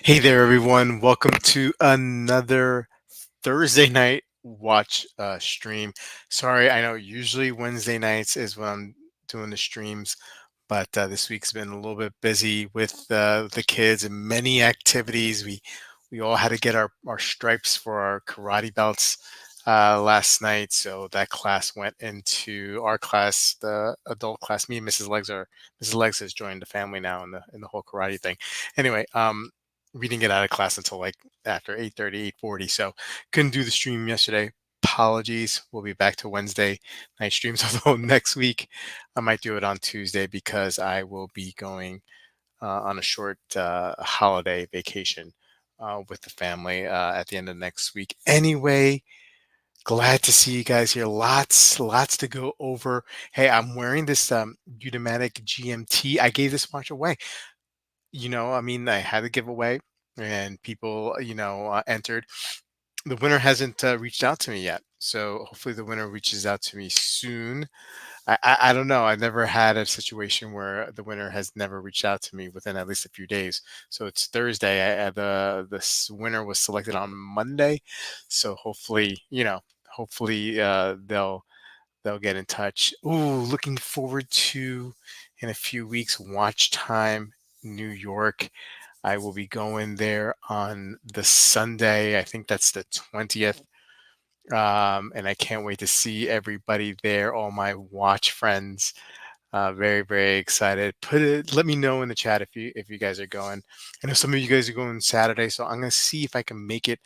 Hey there, everyone. Welcome to another Thursday night watch stream. Sorry, I know usually Wednesday nights is when I'm doing the streams, but this week's been a little bit busy with the kids and many activities. We all had to get our stripes for our karate belts last night, so that class went into our class, the adult class. Me and Mrs. Legs has joined the family now in the whole karate thing. Anyway, we didn't get out of class until like after 8:30, 8:40. So couldn't do the stream yesterday. Apologies. We'll be back to Wednesday night streams. Although next week I might do it on Tuesday because I will be going on a short holiday vacation with the family at the end of next week. Anyway, glad to see you guys here. Lots to go over. Hey, I'm wearing this Udematic GMT. I gave this watch away. I mean, I had a giveaway and people, entered. The winner hasn't reached out to me yet. So hopefully the winner reaches out to me soon. I don't know. I've never had a situation where the winner has never reached out to me within at least a few days. So it's Thursday. The winner was selected on Monday. So hopefully they'll get in touch. Ooh, looking forward to in a few weeks. Watch Time New York. I will be going there on the Sunday. I think that's the 20th. And I can't wait to see everybody there, all my watch friends. Very, very excited. Let me know in the chat if you guys are going. I know some of you guys are going Saturday, so I'm gonna see if I can make it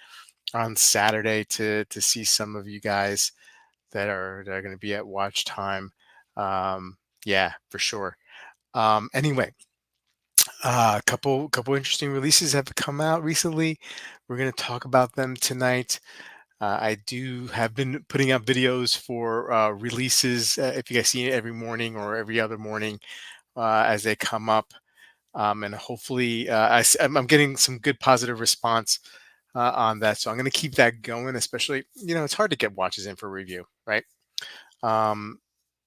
on Saturday to see some of you guys that are gonna be at watch time. Yeah, for sure. Anyway, a couple interesting releases have come out recently. We're going to talk about them tonight. I do have been putting out videos for releases. If you guys see it every morning or every other morning as they come up, and hopefully I'm getting some good positive response on that. So I'm going to keep that going. Especially, it's hard to get watches in for review, right? Um,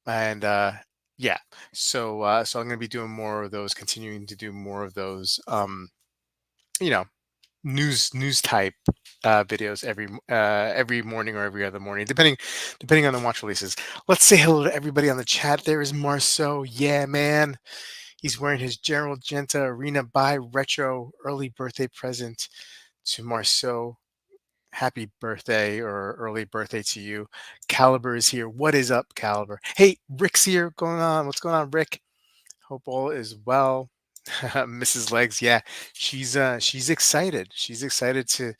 and yeah, so I'm going to be doing more of those, continuing to do more of those. You know news type videos every morning or every other morning, depending on the watch releases. Let's say hello to everybody on the chat. There is Marceau. Yeah, man. He's wearing his Gerald Genta Arena by Retro early birthday present to Marceau. Happy birthday or early birthday to you. Caliber is here. What is up, Caliber? Hey, Rick's here. Going on? What's going on, Rick? Hope all is well. Mrs. Legs, yeah, she's excited. She's excited to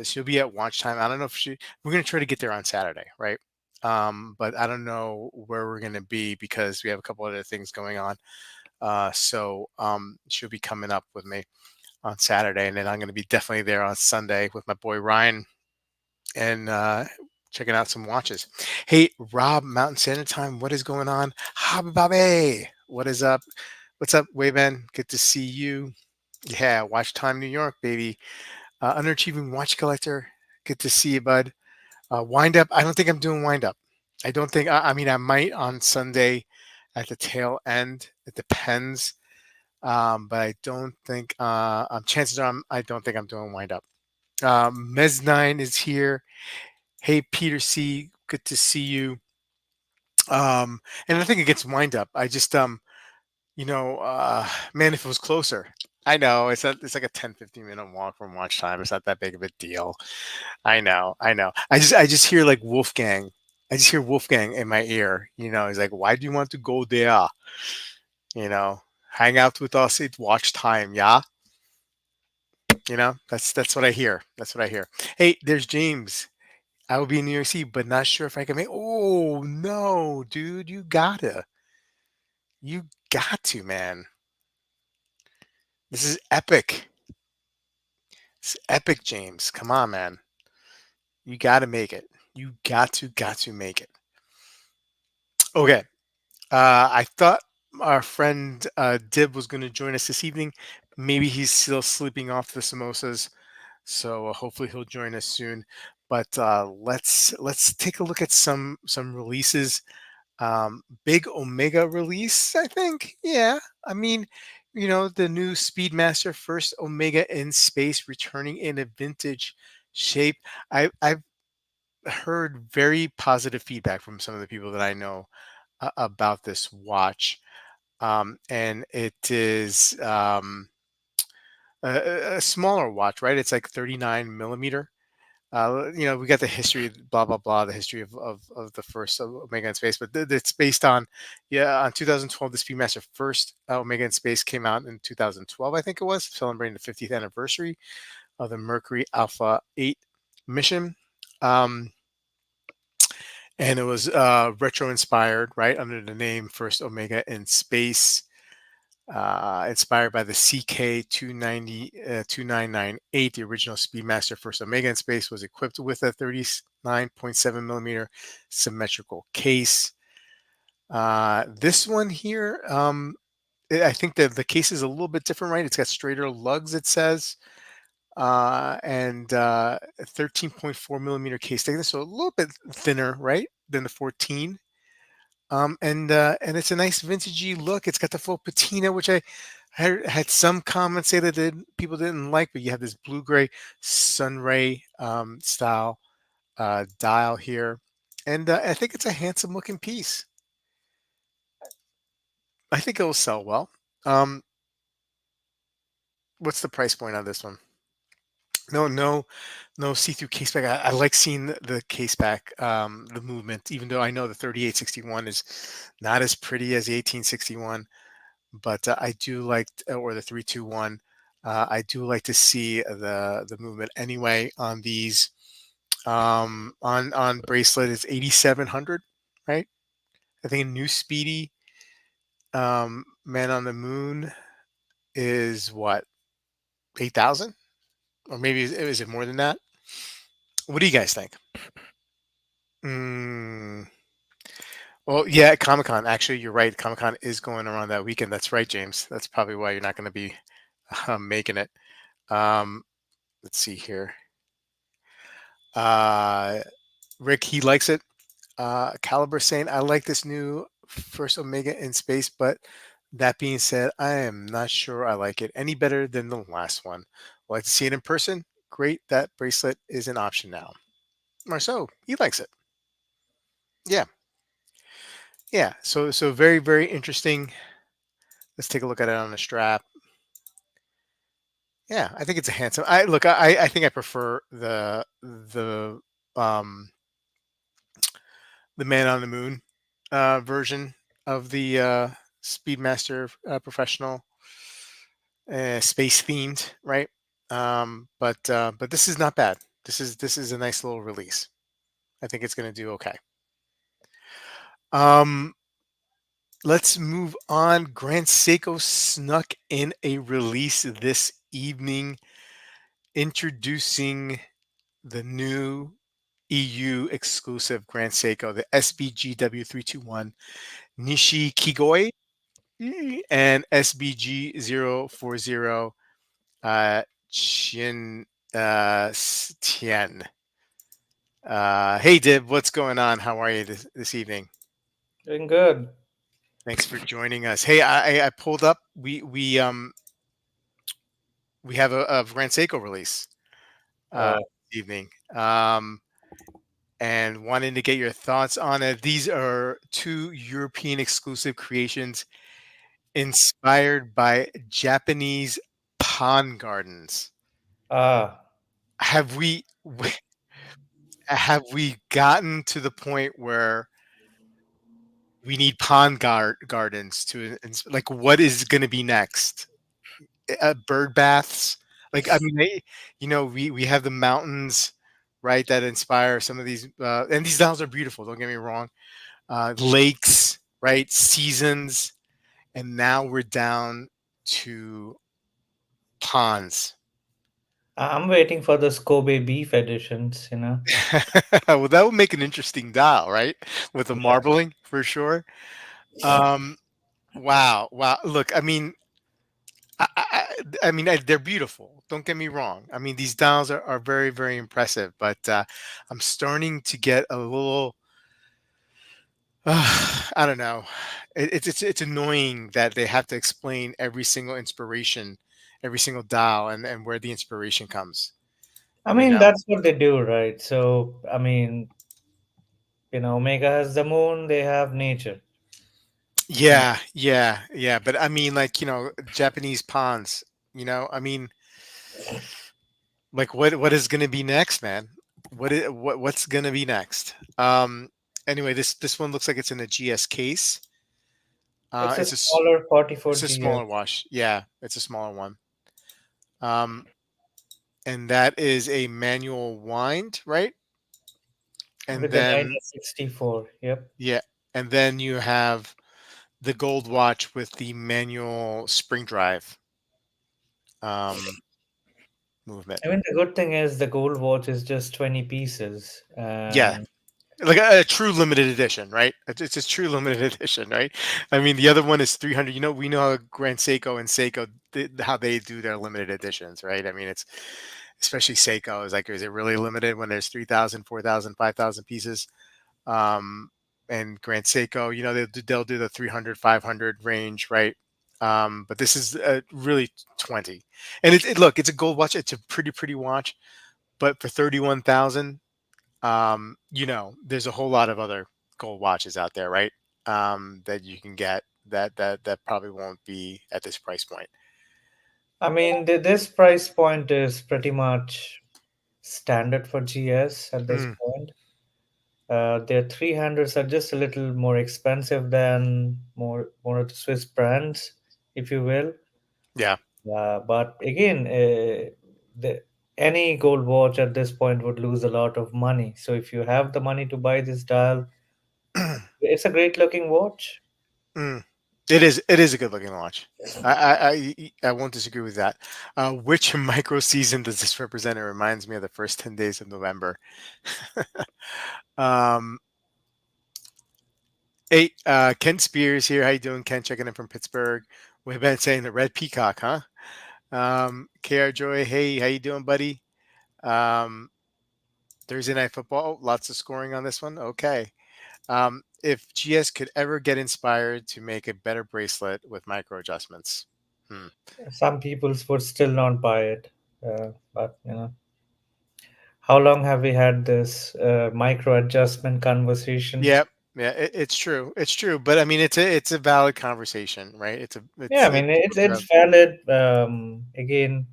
she'll be at watch time. I don't know if we're gonna try to get there on Saturday, right? But I don't know where we're gonna be because we have a couple other things going on. So she'll be coming up with me on Saturday, and then I'm gonna be definitely there on Sunday with my boy Ryan and checking out some watches. Hey, Rob, Mountain Standard Time, what is going on? Hobby Bobby, what is up? What's up, Wayman? Good to see you. Yeah, Watch Time New York, baby. Underachieving watch collector. Good to see you, bud. Wind up. I don't think I'm doing wind up. I don't think. I mean, I might on Sunday at the tail end. It depends. But I don't think. Chances are, I don't think I'm doing wind up. Mez9 is here. Hey, Peter C. Good to see you. And I think it gets wind up. I just man, if it was closer. I know it's like a 10-15 minute walk from watch time. It's not that big of a deal. I know. I just hear like Wolfgang. I just hear Wolfgang in my ear. He's like, "Why do you want to go there? You know, hang out with us at watch time, yeah." That's what I hear. That's what I hear. Hey, there's James. I will be in New York City, but not sure if I can make. Oh no, dude, you got to, man. This is epic. It's epic, James. Come on, man. You got to make it. You got to make it. Okay. I thought our friend Dib was going to join us this evening. Maybe he's still sleeping off the samosas, so hopefully he'll join us soon. But let's take a look at some releases. Big Omega release, I think. Yeah, I mean, the new Speedmaster first Omega in space returning in a vintage shape. I've heard very positive feedback from some of the people that I know about this watch. And it is a smaller watch, right? It's like 39 millimeter. We got the history, blah blah blah, the history of the first Omega in space, but it's based on, yeah, on 2012. The Speedmaster first Omega in space came out in 2012, I think it was, celebrating the 50th anniversary of the Mercury Alpha 8 mission. Um, and it was retro inspired, right, under the name First Omega in Space. Inspired by the CK 2998, the original Speedmaster First Omega in Space was equipped with a 39.7 millimeter symmetrical case. This one here, I think that the case is a little bit different, right? It's got straighter lugs, it says, and 13.4 millimeter case thickness, so a little bit thinner, right, than the 14. And it's a nice vintagey look. It's got the full patina, which I had some comments say that people didn't like, but you have this blue gray sunray style dial here, and I think it's a handsome looking piece. I think it'll sell well. Um, what's the price point on this one? No, no, no see-through case back. I like seeing the case back, the movement, even though I know the 3861 is not as pretty as the 1861. But I do like, or the 321. I do like to see the movement anyway on these. On bracelet is 8,700, right? I think a new Speedy Man on the Moon is what, 8,000, or maybe is it more than that? What do you guys think? Mm, well, yeah, Comic Con. Actually, you're right. Comic Con is going around that weekend. That's right, James. That's probably why you're not going to be making it. Um, let's see here. Uh, Rick, he likes it. Caliber saying, I like this new first Omega in space, but that being said, I am not sure I like it any better than the last one. Would like to see it in person. Great, that bracelet is an option now. Marceau, he likes it. Yeah, yeah. So very, very interesting. Let's take a look at it on the strap. Yeah, I think it's a handsome. I think I prefer um the Man on the Moon version of the Speedmaster Professional, space themed, right? But this is not bad. This is a nice little release. I think it's going to do okay. Um, let's move on. Grand Seiko snuck in a release this evening, introducing the new EU exclusive Grand Seiko, the SBGW321 Nishi Kigoi and SBG040 Chin Tien. Hey Dib, what's going on? How are you this evening? Doing good. Thanks for joining us. Hey, I pulled up. We have a Grand Seiko release uh, Uh, this evening, and wanted to get your thoughts on it. These are two European exclusive creations inspired by Japanese pond gardens. ah, Have we have we gotten to the point where we need gardens like what is going to be next? Bird baths? Like I mean, we have the mountains, right, that inspire some of these, and these dolls are beautiful. Don't get me wrong. Lakes, right, seasons, and now we're down to ponds. I'm waiting for the Kobe beef editions. Well, that would make an interesting dial, right? With the Yeah. marbling for sure. Um, wow, wow. Look, I mean, they're beautiful. Don't get me wrong. I mean, these dials are very, very impressive. But I'm starting to get a little I don't know. It's annoying that they have to explain every single inspiration, every single dial, and where the inspiration comes. I You mean, know? that's what they do, right? So, I mean, Omega has the moon, they have nature. You know, Yeah. But I mean, like, Japanese ponds. I mean, like, what is going to be next, man? What's going to be next? Anyway, this one looks like it's in a GS case. it's a It's a s- smaller 44 it's a smaller GS wash. Yeah, it's a smaller one. Um, and that is a manual wind, right? And with the then 9064. Yep. yeah, and then you have the gold watch with the manual spring drive um, movement. I mean, the good thing is the gold watch is just 20 pieces. Yeah, And like a true limited edition, right? It's a true limited edition, right? I mean, the other one is 300. We know how Grand Seiko and Seiko how they do their limited editions, right? I mean, it's especially Seiko is like, is it really limited when there's 3,000, 4,000, 5,000 pieces? Um, and Grand Seiko, they'll do the 300, 500 range, right? But this is really 20. And look, it's a gold watch. It's a pretty watch, but for 31,000, there's a whole lot of other gold watches out there, right? That you can get that probably won't be at this price point. I mean, this price point is pretty much standard for GS at this Mm, point. Their 300s are just a little more expensive than more of the Swiss brands, if you will. yeah. But again, the, any gold watch at this point would lose a lot of money. So if you have the money to buy this dial, it's a great looking watch. Mm. It is a good looking watch. I won't disagree with that. Which micro season does this represent? It reminds me of the first 10 days of November. um, hey, Ken Spears here. How you doing, Ken? Checking in from Pittsburgh. We've been saying the red peacock, huh? KR Joy, hey, how you doing, buddy? Um, Thursday night football. Lots of scoring on this one. Okay. If GS could ever get inspired to make a better bracelet with micro adjustments. Hmm. Some people would still not buy it, but how long have we had this micro adjustment conversation? Yep. Yeah, it's true. It's true. But I mean, it's a valid conversation, right? Yeah, I It's mean people do it's have. valid. Again,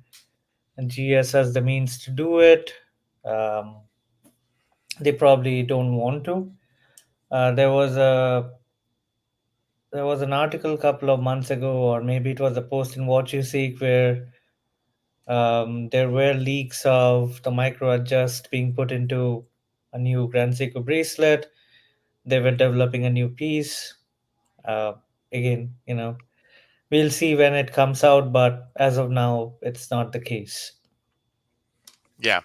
GS has the means to do it. Um, they probably don't want to. There was an article a couple of months ago, or maybe it was a post in What You Seek, where there were leaks of the micro adjust being put into a new Grand Seiko bracelet. They were developing a new piece. Uh, Again, we'll see when it comes out, but as of now, it's not the case. Yeah.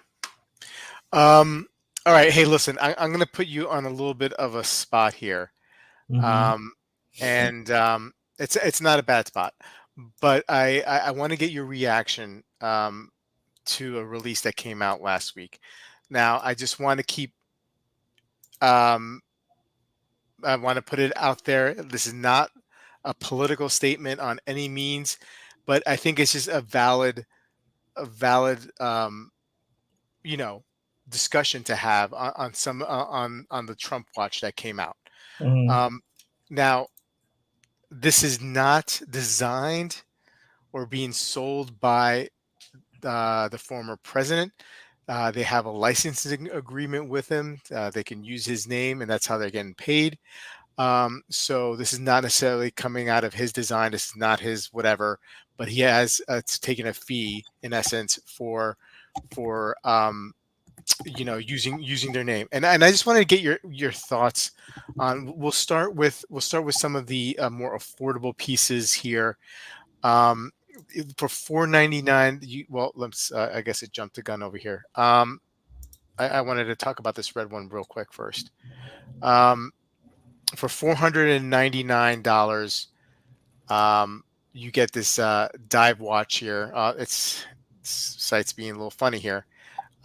Um. All right. Hey, listen. I'm going to put you on a little bit of a spot here. Hmm. Um. And it's not a bad spot, but I want to get your reaction to a release that came out last week. Now, I just want to keep um I want to put it out there. This is not a political statement on any means, but I think it's just a valid you know, discussion to have on some on the Trump watch that came out. Hmm. Um, Now, this is not designed or being sold by the former president. They have a licensing agreement with him. They can use his name, and that's how they're getting paid. So this is not necessarily coming out of his design. This is not his whatever, but he has taken a fee in essence for using their name. And I just wanted to get your thoughts on. We'll start with some of the more affordable pieces here. Um, for 499, well, let's. I guess it jumped the gun over here. I wanted to talk about this red one real quick first. Um, for $499, um, you get this dive watch here. Site's being a little funny here.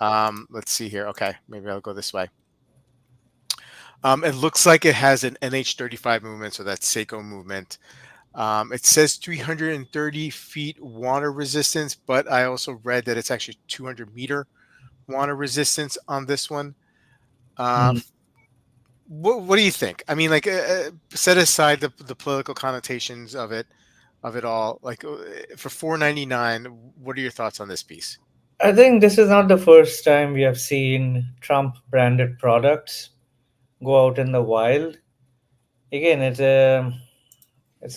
Let's see here. Okay, maybe I'll go this way. It looks like it has an NH35 movement, so that's Seiko movement. It says 330 feet water resistance, but I also read that it's actually 200-meter water resistance on this one. Uh, Hmm. what do you think? I mean, like, set aside the political connotations of it all. Like, for 499, what are your thoughts on this piece? I think this is not the first time we have seen Trump branded products go out in the wild. Again, it's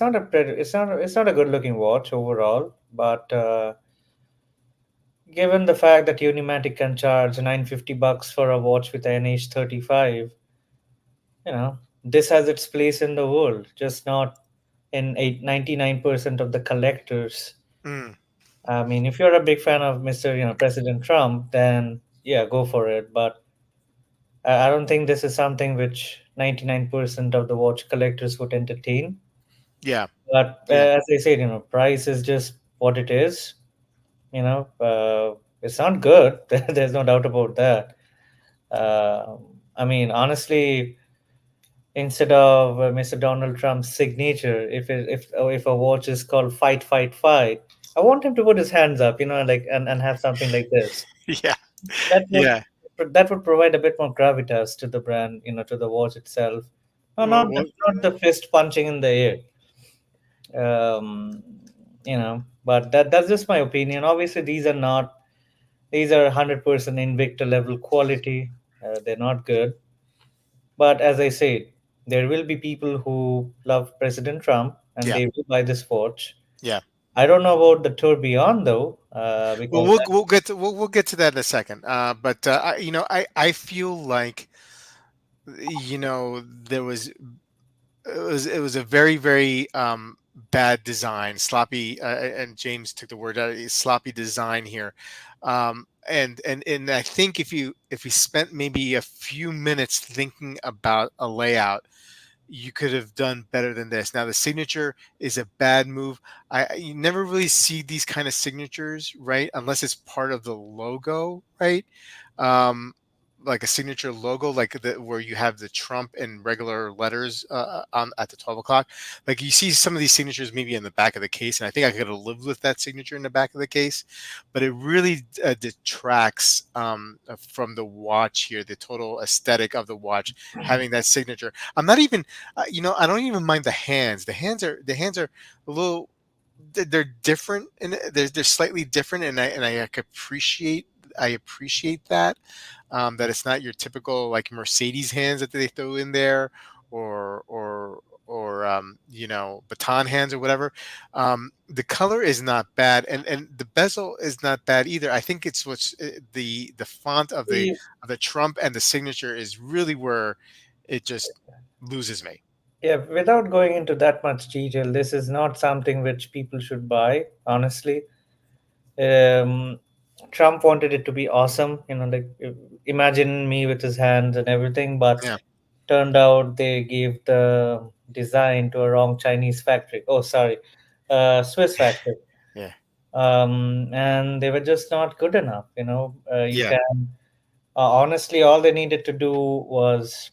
not a good looking watch overall, but given the fact that Unimatic can charge 950 bucks for a watch with an NH35, you know, this has its place in the world, just not in 99% of the collectors. Mm, I mean, if you're a big fan of Mr. President Trump, then yeah, go for it. But I don't think this is something which 99% of the watch collectors would entertain. yeah, But yeah. as I said, price is just what it is. It's not good. There's no doubt about that. I mean, honestly, instead of Mr. Donald Trump's signature, if a watch is called "Fight, Fight, Fight," I want him to put his hands up, like and have something like this. Yeah, That would yeah. that would provide a bit more gravitas to the brand, to the watch itself. No, Well, not the fist punching in the air. But that's just my opinion. Obviously, these are 100% Invicta level quality. They're not good. But as I said, there will be people who love President Trump and yeah, they will buy this watch. yeah. I don't know about the tourbillon though, Well, because we'll get to that in a second. But I feel like, there was it was a very bad design, sloppy, and James took the word out, sloppy design here. And I think if you spent maybe a few minutes thinking about a layout, you could have done better than this. Now, the signature is a bad move. You never really see these kind of signatures, right? Unless it's part of the logo, right? Um, like a signature logo, like where you have the Trump in regular letters, on at the 12 o'clock. Like, you see some of these signatures maybe in the back of the case, and I think I could have lived with that signature in the back of the case, but it really detracts, from the watch here, the total aesthetic of the watch, having that signature. I'm not even, I don't even mind the hands. The hands are a little, they're different, and they're slightly different, and I appreciate that, that it's not your typical, like, Mercedes hands that they throw in there, or baton hands or whatever. The color is not bad, and the bezel is not bad either. I think it's the font the of the Trump and the signature is really where it just loses me. yeah, without going into that much detail, this is not something which people should buy, honestly. Um, Trump wanted it to be awesome, like imagine me with his hands and everything, but Yeah, turned out they gave the design to a wrong Chinese factory. Oh, sorry, Swiss factory. yeah, And they were just not good enough. You yeah. can honestly, all they needed to do was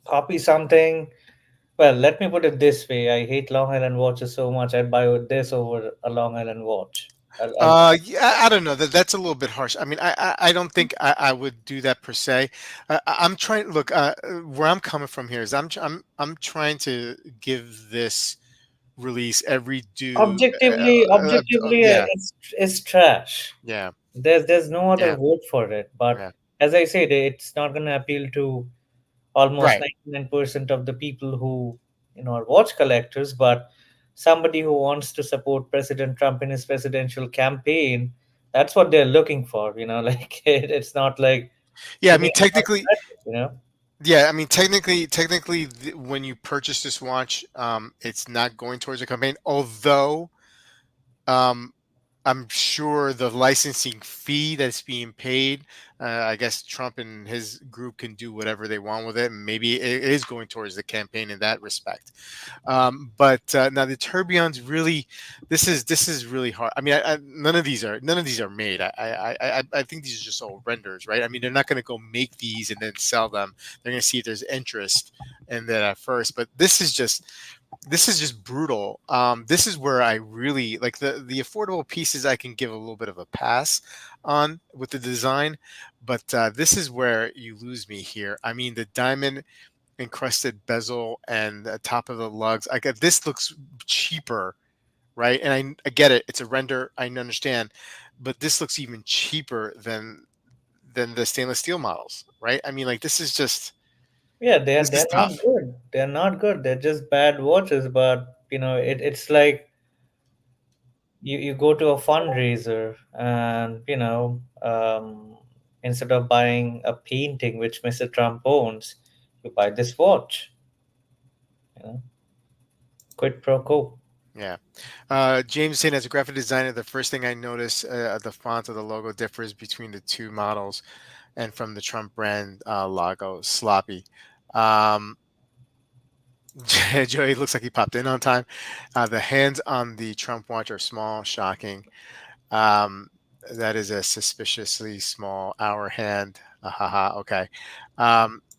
copy something. Well, let me put it this way: I hate Long Island watches so much. I'd buy this over a Long Island watch. I'll Yeah, I don't know. That's a little bit harsh. I mean, I don't think I would do that per se. I'm trying. Look, where I'm coming from here is I'm trying to give this release every due. objectively, Yeah, it's trash. yeah, There's no other yeah, word for it. But yeah. as I said, it's not going to appeal to almost Right. 99% of the people who are watch collectors. But somebody who wants to support President Trump in his presidential campaign, that's what they're looking for. Like it's not like Yeah. I to me, mean, it's not technically, tragic, you know. yeah. I mean, technically, when you purchase this watch, it's not going towards a campaign. Although, um, I'm sure the licensing fee that's being paid, I guess Trump and his group can do whatever they want with it. And maybe it is going towards the campaign in that respect. But now the tourbillons really, this is really hard. I mean, none of these are made. I think these are just all renders, right? I mean, they're not going to go make these and then sell them. They're going to see if there's interest in that at first. But this is just brutal. This is where I really like the affordable pieces. I can give a little bit of a pass on with the design, but this is where you lose me here. I mean, the diamond encrusted bezel and the top of the lugs. I get this looks cheaper, right? And I get it. It's a render. I understand, but this looks even cheaper than the stainless steel models, right? I mean, like Yeah, this is they're not tough. good. They're not good. They're just bad watches. But it's like you go to a fundraiser, and instead of buying a painting which Mr. Trump owns, you buy this watch. You know, quid pro quo. Yeah. James saying, as a graphic designer, the first thing I notice the font of the logo differs between the two models and from the Trump brand logo. Sloppy. Um, Joey looks like he popped in on time. The hands on the Trump watch are small, shocking. Um, that is a suspiciously small hour hand. Haha. Okay.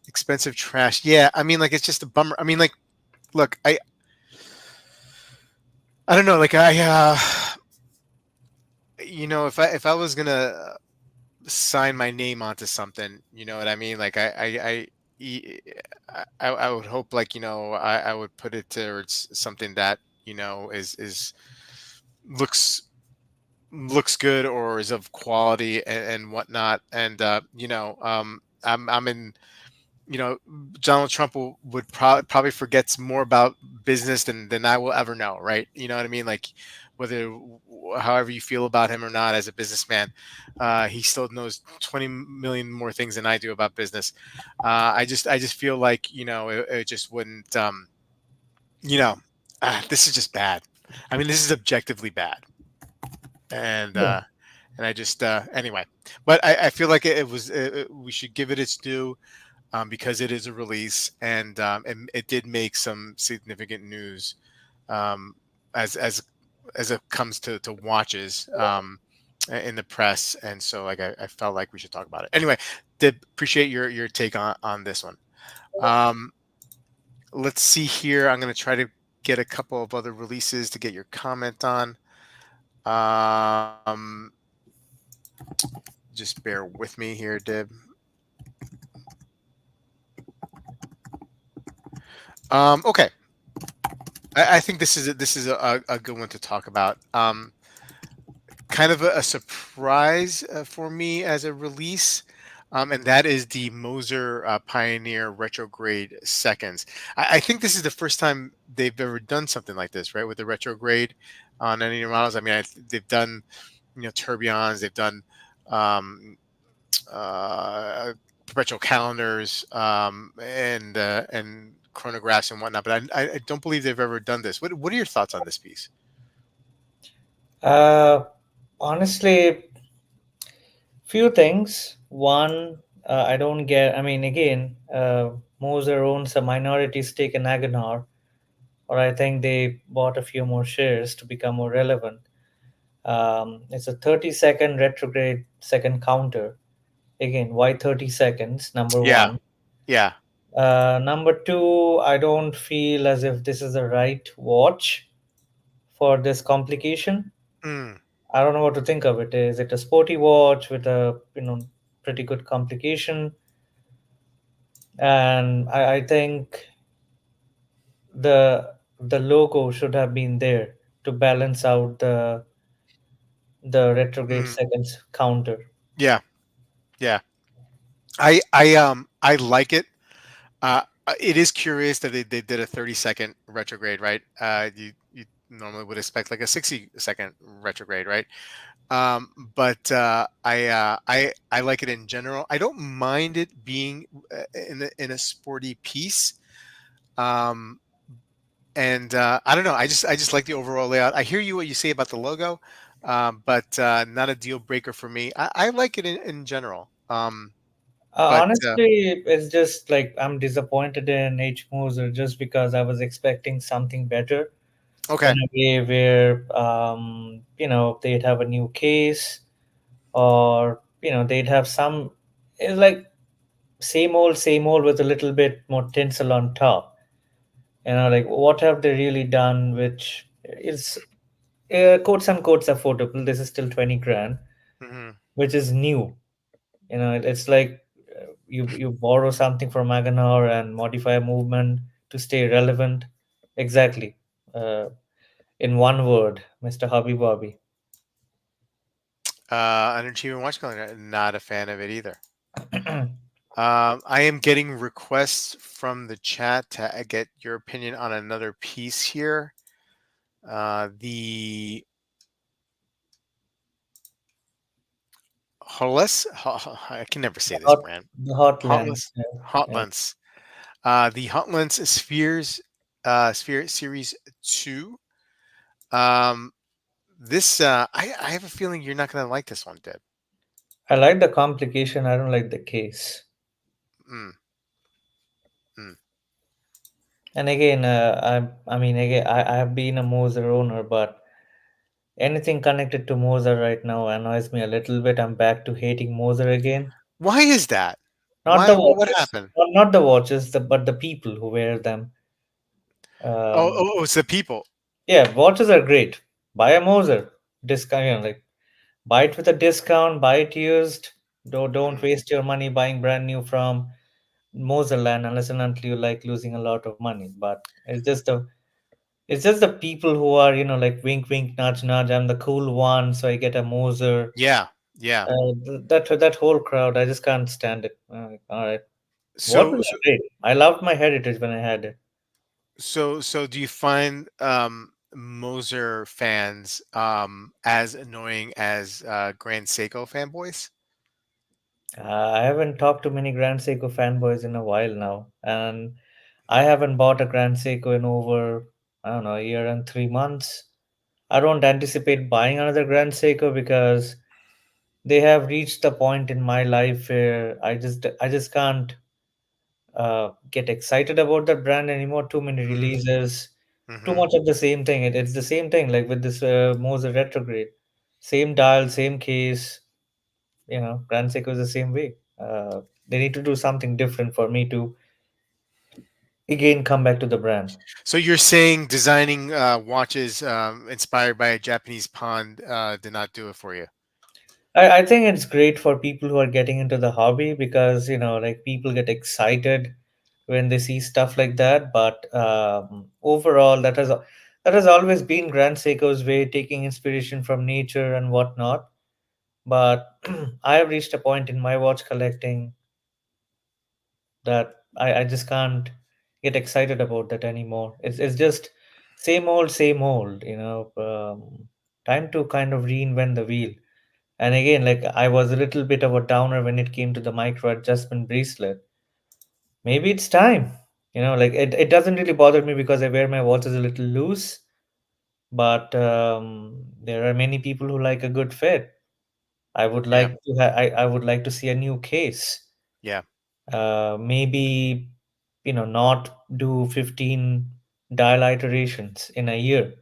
Expensive trash. Yeah. I mean, like, it's just a bummer. I mean, like, look, I don't know. Like, if I was gonna sign my name onto something, you know what I mean? Like, e- I would hope, like, I would put it towards something that is looks looks good or is of quality and whatnot. And I'm in. Donald Trump would probably forgets more about business than I will ever know, right? You know what I mean? Like, whether however you feel about him or not as a businessman, he still knows 20 million more things than I do about business. I just feel like it just wouldn't. You know, this is just bad. I mean, this is objectively bad, and Yeah. uh, and I just anyway. But I feel like we should give it its due, because it is a release, and it did make some significant news, um, as it comes to watches, in the press, and so, like, I felt like we should talk about it anyway. Did appreciate your take on this one. Um, let's see here. I'm going to try to get a couple of other releases to get your comment on. Um, just bear with me here, Dib. Okay, I think this is a good one to talk about. Kind of a surprise for me as a release, and that is the Moser Pioneer Retrograde Seconds. I think this is the first time they've ever done something like this, right? With the retrograde on any of your models. I mean, they've done, tourbillons, they've done um, uh, perpetual calendars, and chronographs and whatnot, but I don't believe they've ever done this. What are your thoughts on this piece? Uh, Honestly, few things. One, I don't get. I mean, again, Moser owns a minority stake in Agonar, or I think they bought a few more shares to become more relevant. It's a 30-second retrograde second counter. Again, why 30 seconds? Number Yeah, one. yeah. Number two, I don't feel as if this is the right watch for this complication. Mm, I don't know what to think of it. Is it a sporty watch with a pretty good complication? And I think the logo should have been there to balance out the retrograde mm. seconds counter. Yeah, yeah. I like it. It is curious that they did a 30-second retrograde, right? You normally would expect like a 60-second retrograde, right? But I like it in general. I don't mind it being in a sporty piece. Um, and I don't know. I just like the overall layout. I hear you what you say about the logo. but not a deal breaker for me. I like it in general. But Honestly, it's just like I'm disappointed in H Moser just because I was expecting something better in okay. a way where they'd have a new case, or they'd have some, it's like same old with a little bit more tinsel on top. Like what have they really done which is quotes unquote affordable? This is still 20 grand, Hmm. which is new. It's like you borrow something from Aganor and modify a movement to stay relevant. Exactly. uh, in one word, Mr. Hobby Bobby. Underachieving watch color, not a fan of it either. I am getting requests from the chat to get your opinion on another piece here. The Hollis, I can never say the this hot brand. the hot lens. Hotless, Yeah, yeah. Hotlens. The Hotlens Sphere Series 2. Um, this, I have a feeling you're not going to like this one, Deb. I like the complication, I don't like the case. Mm, mm. And again, I mean, again, I have been a Moser owner, but anything connected to Moser right now annoys me a little bit. I'm back to hating Moser again. Why is that? Not Why? the What watches, happened? not the watches, but the people who wear them. Oh, Um, oh, it's the people. yeah, watches are great. Buy a Moser discount, like buy it with a discount, buy it used. Don't Mhm. waste your money buying brand new from Moserland unless and until you like losing a lot of money. But it's just the people who are, like wink wink nudge nudge. I'm the cool one, so I get a Moser. Yeah, yeah. That whole crowd, I just can't stand it. All right, watches So, so, are great. I loved my heritage when I had it. so, do you find Moser fans as annoying as Grand Seiko fanboys? I haven't talked to many Grand Seiko fanboys in a while now, and I haven't bought a Grand Seiko in over, I don't know, a year and 3 months. I don't anticipate buying another Grand Seiko because they have reached the point in my life where I just can't get excited about that brand anymore. Too many Mm, releases, too hmm. much of the same thing. It's the same thing like with this Moser retrograde, same dial, same case. Grand Seiko is the same way. They need to do something different for me to again come back to the brand. So you're saying designing watches inspired by a Japanese pond did not do it for you? I think it's great for people who are getting into the hobby because like people get excited when they see stuff like that. But overall, that has always been Grand Seiko's way, taking inspiration from nature and whatnot. But I have reached a point in my watch collecting that I just can't get excited about that anymore. It's just same old, same old. Time to kind of reinvent the wheel. And again, like I was a little bit of a downer when it came to the micro adjustment bracelet. Maybe it's time. Like it doesn't really bother me because I wear my watches a little loose. But there are many people who like a good fit. Yeah, I would like to see a new case. yeah, Maybe not do 15 dial iterations in a year.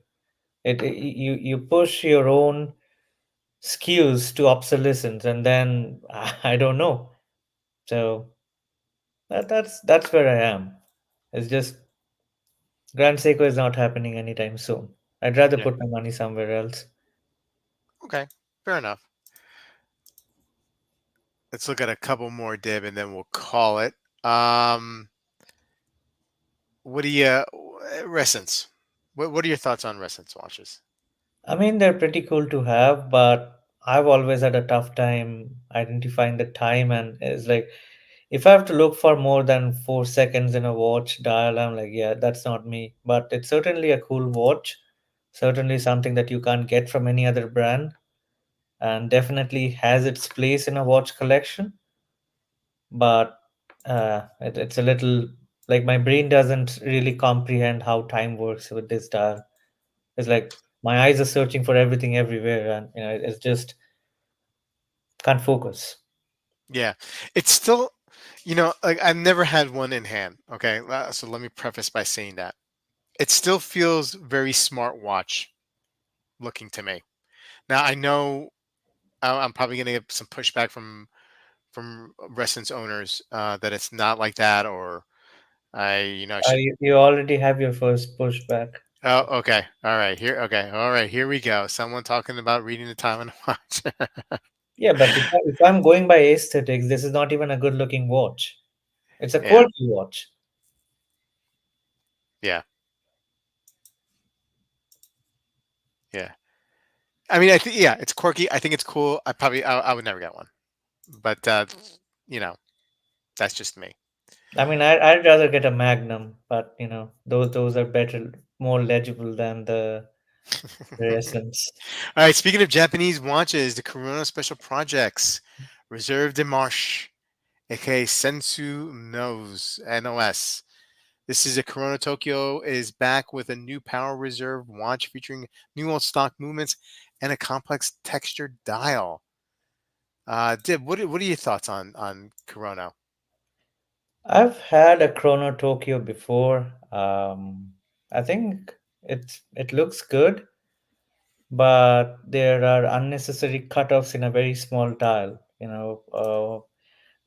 You push your own skews to obsolescence, and then I don't know. So that's where I am. It's just Grand Seiko is not happening anytime soon. I'd rather yeah. put my money somewhere else. Okay, fair enough. Let's look at a couple more, Dib, and then we'll call it. Um, what do you Resonance? What are your thoughts on Resonance watches? I mean, they're pretty cool to have, but I've always had a tough time identifying the time. And it's like, if I have to look for more than 4 seconds in a watch dial, I'm like, yeah, that's not me. But it's certainly a cool watch, certainly something that you can't get from any other brand, and definitely has its place in a watch collection. But it's a little like my brain doesn't really comprehend how time works with this dial. It's like My eyes are searching for everything everywhere, and it's just can't focus. Yeah, it's still, like I've never had one in hand. Okay, so let me preface by saying that it still feels very smartwatch looking to me. Now I know I'm probably going to get some pushback from Resonance owners that it's not like that, or I should. You already have your first pushback. Oh, okay, all right, here, okay, all right, here we go. Someone talking about reading the time on a watch. Yeah, but if I'm going by aesthetics, this is not even a good looking watch. It's a Yeah, quirky watch. yeah, yeah. I mean, I think yeah, it's quirky. I think it's cool. I would never get one, but you know, that's just me. I mean, I'd rather get a Magnum, but those are better, more legible than the Essence. All right. Speaking of Japanese watches, the Corona Special Projects Reserve de Marche, aka Sensu NOS. This is a Corona Tokyo is back with a new Power Reserve watch featuring new old stock movements and a complex textured dial. Dib, what are your thoughts on Corona? I've had a Chrono Tokyo before. I think it looks good, but there are unnecessary cutoffs in a very small dial.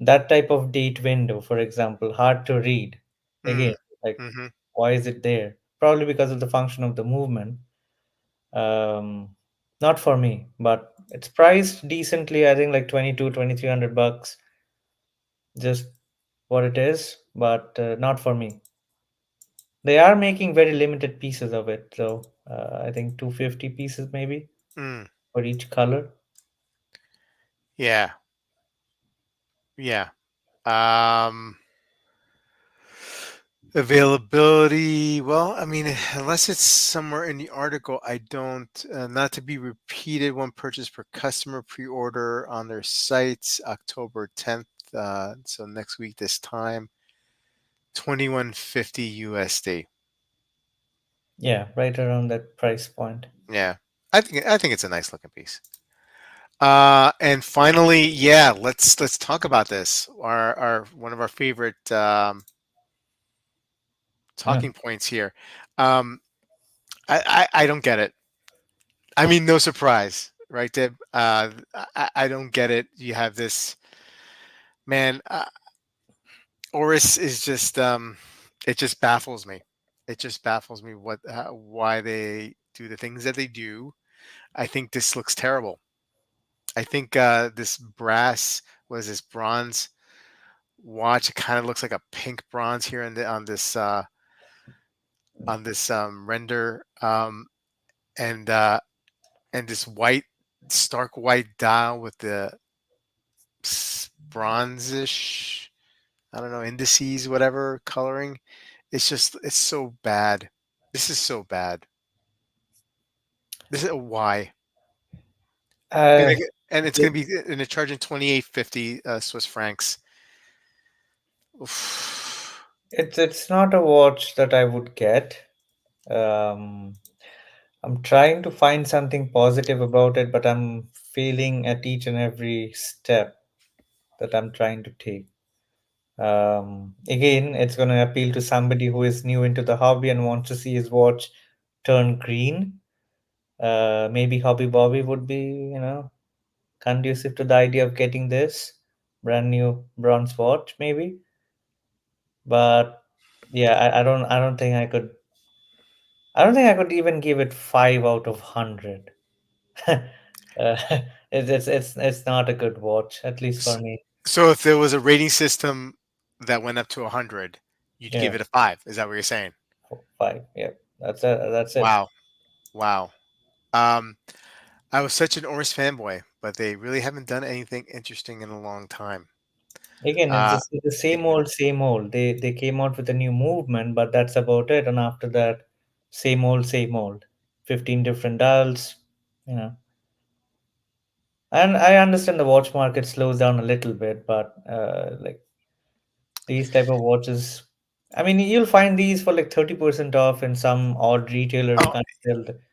That type of date window, for example, hard to read. Again, Mm, like hmm why is it there? Probably because of the function of the movement. Um, Not for me, but it's priced decently. I think like 2,300 bucks, just what it is, but not for me. They are making very limited pieces of it, so I think 250 pieces maybe mm, for each color. yeah, yeah. Um, Availability. Well, I mean, unless it's somewhere in the article, I don't. Not to be repeated. One purchase per customer pre-order on their sites, October 10th. So next week, this time, 2150 USD. Yeah, right around that price point. Yeah, I think it's a nice looking piece. And finally, yeah, let's talk about this. Our one of our favorite Yeah. talking points here. Um, I don't get it. I mean, no surprise, right, Deb? I don't get it. You have this man. Oris is just it just baffles me. It just baffles me why they do the things that they do. I think this looks terrible. I think this brass was this bronze watch. It kind of looks like a pink bronze here on this render, and and this white stark white dial with the bronzish, I don't know, indices, whatever coloring. It's so bad. This is so bad. This is why. And, Uh, and it's going to be, and they're charging 2850 Swiss francs. Oof. it's not a watch that I would get. Um, I'm trying to find something positive about it, but I'm failing at each and every step that I'm trying to take. Again, it's going to appeal to somebody who is new into the hobby and wants to see his watch turn green. Maybe Hobby Bobby would be, conducive to the idea of getting this brand new bronze watch, maybe. But yeah, I don't think I could. I don't think I could even give it 5 out of 100. It's not a good watch, at least for S- me. So if there was a rating system that went up to 100, you'd Yeah, give it a 5. Is that what you're saying? 5. Yeah, that's it. Wow. Wow. Um, I was such an Oris fanboy, but they really haven't done anything interesting in a long time. Again, it's Uh, just the same yeah. old, same old. They came out with a new movement, but that's about it. And after that, same old, same old. 15 different dials, you know. And I understand the watch market slows down a little bit, but like these type of watches, I mean, you'll find these for like 30% off in some odd retailer who Oh, can't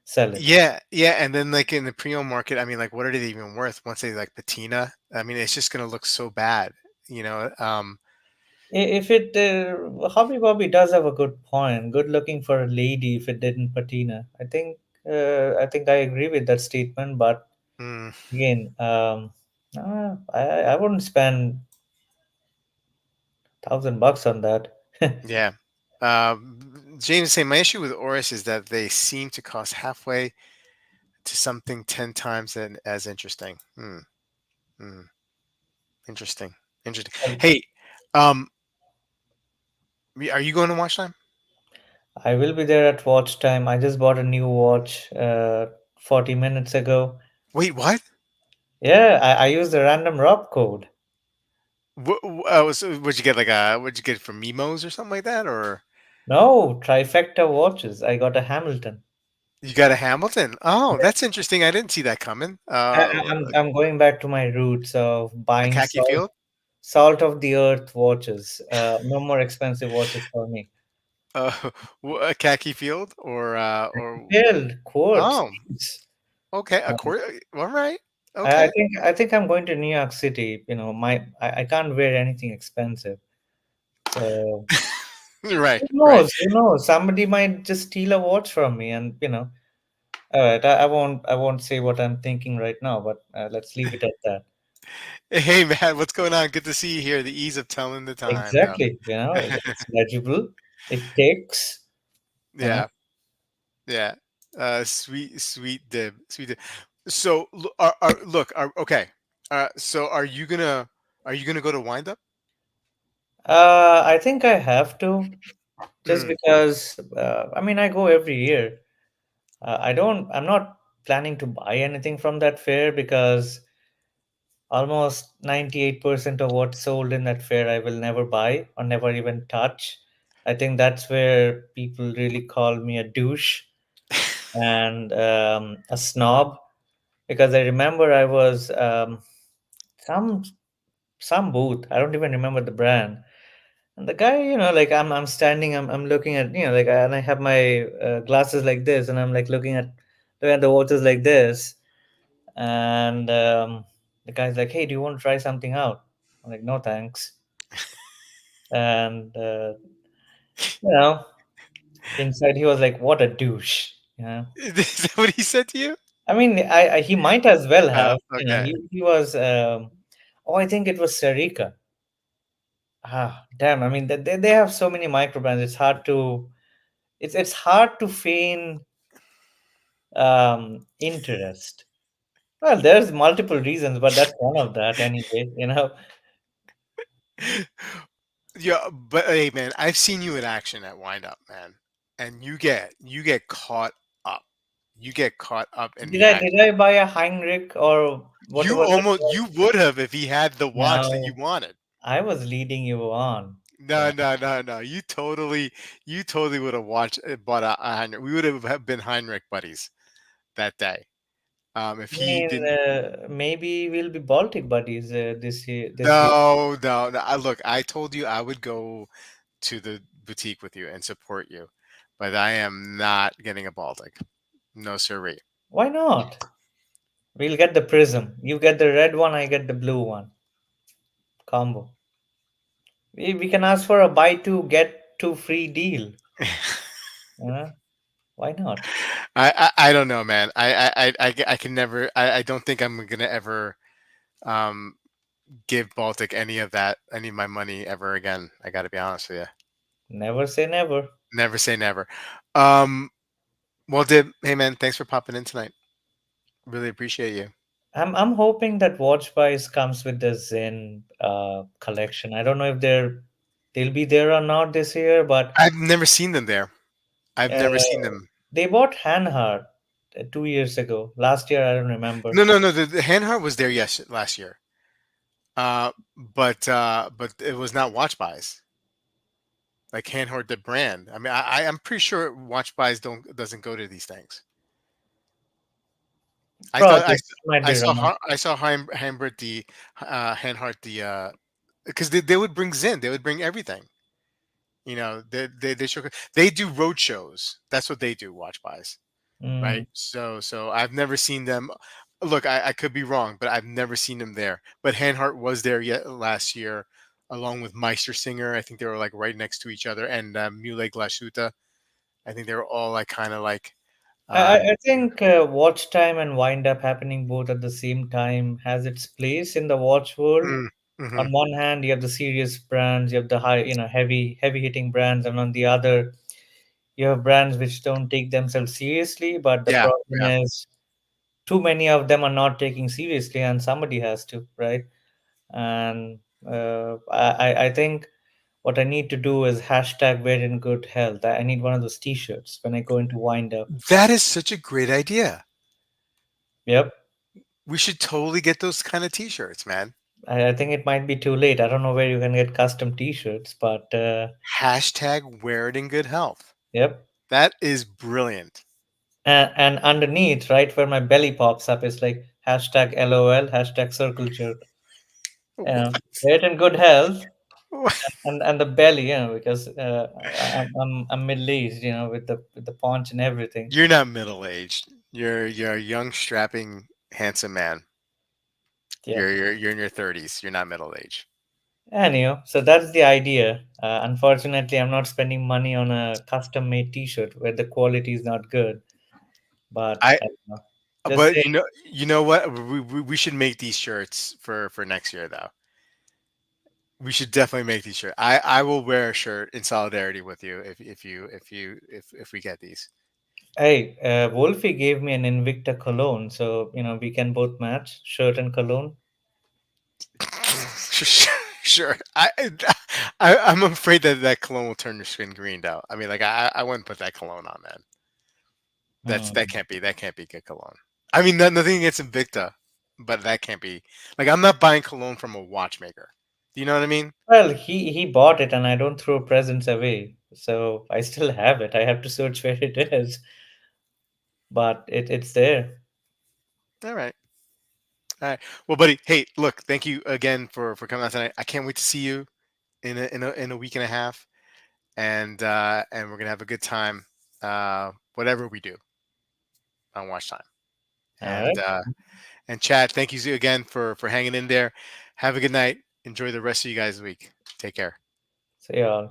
sell it. yeah, yeah, and then, like, in the pre-owned market, I mean, like, what are they even worth once they, like, patina? I mean, it's just gonna look so bad, you know? If it, Hobby Bobby does have a good point. Good looking for a lady if it didn't patina. I think I agree with that statement. But Mm, again, I wouldn't spend $1,000 on that. yeah. James is saying, "My issue with Oris is that they seem to cost halfway to something 10 times as interesting." Hmm, interesting, interesting. Hey, um, are you going to watch time? I will be there at watch time. I just bought a new watch 40 minutes ago. Wait, what? Yeah, I used the random Rob code. So what'd you get? Like what'd you get from Mimos or something like that, or No, trifecta watches. I got a Hamilton. you got a Hamilton? Oh, that's interesting. I didn't see that coming. I'm going back to my roots of A buying khaki field, salt of the earth watches. No more expensive watches for me. uh, a khaki field, or Build quartz. oh, okay, a Um, court. All right, I okay, think I'm going to New York City. You know, I can't wear anything expensive. So right, who right. knows? Who knows? Somebody might just steal a watch from me, and all right. I won't say what I'm thinking right now, but let's leave it at that. Hey man, what's going on? Good to see you here. The ease of telling the time. No, Exactly. It's legible. It takes. You know. yeah, yeah. Sweet dib, sweet dib. So, okay. So are you gonna go to wind up? I think I have to just Mm. because. I mean, I go every year. I don't. I'm not planning to buy anything from that fair because almost 98% of what's sold in that fair I will never buy or never even touch. I think that's where people really call me a douche and a snob because I remember I was some some booth. I don't even remember the brand. And the guy, like I'm standing, I'm looking at, like, and I have my glasses like this, and I'm like looking at the watches like this, and the guy's like, "Hey, do you want to try something out?" I'm like, "No, thanks." And you know, inside he was like, "What a douche." Is that what he said to you? I mean, he might as well have. Okay. He was. Oh, I think it was Sarika. Damn. I mean, they have so many micro brands. It's hard to feign interest. Well, there's multiple reasons, but that's one of that anyway. Yeah, but hey, man, I've seen you in action at Wind Up, man, and you get caught up. You get caught up in Did the I action. buy a Heinrich or whatever that You was? would have if he had the watch that you No, wanted. I was leading you on. No, no, no, no. You totally would have bought a Heinrich. We would have been Heinrich buddies that day. If I he mean, didn't. maybe we'll be Baltic buddies this year. This week. No, no, no. Look, I told you I would go to the boutique with you and support you, but I am not getting a Baltic. No, sirree. Why not? We'll get the Prism. You get the red one. I get the blue one. Combo. We can ask for a buy two get two free deal. Uh, why not? I don't know, man. I can never. I don't think I'm gonna ever um give Baltic any of my money ever again. I got to be honest with you. Never say never. Never say never. Um, well, Dib, hey man, thanks for popping in tonight. Really appreciate you. I'm hoping that Watch Buys comes with the Zen collection. I don't know if they'll be there or not this year, but I've never seen them there. I've uh, never seen them. they bought Hanhart 2 years ago. Last year, I don't remember. No, no, no. The Handhart was there, yes, last year. But it was not Watch Buys. Like Handhart, the brand. I mean, I'm pretty sure Watch Buys doesn't go to these things. I thought Probably might be wrong. I saw Heimbert Handhart because they would bring Zen. They would bring everything. They show, they do road shows. That's what they do. Watch buys, Mm. right? So I've never seen them. Look, I could be wrong, but I've never seen them there. But Hanhart was there yet last year, along with Meister Singer. I think they were like right next to each other, and Mule Glashuta. I think they were all like kind of like. I, Uh, I I think watch time and wind up happening both at the same time has its place in the watch world. mm-hmm. On one hand, you have the serious brands, you have the high, heavy hitting brands, and on the other, you have brands which don't take themselves seriously. But the Yeah, problem yeah. is, too many of them are not taking seriously, and somebody has to, right? And I think what I need to do is hashtag wear in good health. I need one of those T-shirts when I go into wind up. That is such a great idea. Yep. We should totally get those kind of T-shirts, man. I think it might be too late. I don't know where you can get custom T-shirts, but Hashtag wear it in good health. yep. That is brilliant. And underneath, right where my belly pops up, is like hashtag LOL, hashtag circle jerk. What? Wear it in good health, What? and the belly, because I'm middle aged, with the paunch and everything. You're not middle aged. You're a young, strapping, handsome man. Yeah. You're in your 30s. You're not middle aged. Anyhow, so that's the idea. Unfortunately, I'm not spending money on a custom made T-shirt where the quality is not good. But I I don't know. Just but say, you know what? We should make these shirts for next year though. We should definitely make these shirts. I will wear a shirt in solidarity with you if we get these. hey, Wolfie gave me an Invicta cologne, so we can both match shirt and cologne. Sure. Sure. I'm afraid that that cologne will turn your skin green though. I mean, like I wouldn't put that cologne on, man. That Hmm. can't be good cologne. I mean, nothing against Invicta, but that can't be like I'm not buying cologne from a watchmaker. Do you know what I mean? Well, he bought it, and I don't throw presents away, so I still have it. I have to search where it is, but it's there. All right. All right. Well, buddy, hey, look, thank you again for coming out tonight. I can't wait to see you in a week and a half, and we're gonna have a good time, whatever we do on Watch Time. All And right. uh, and Chad, thank you again for hanging in there. Have a good night. Enjoy the rest of you guys' week. Take care. So yeah.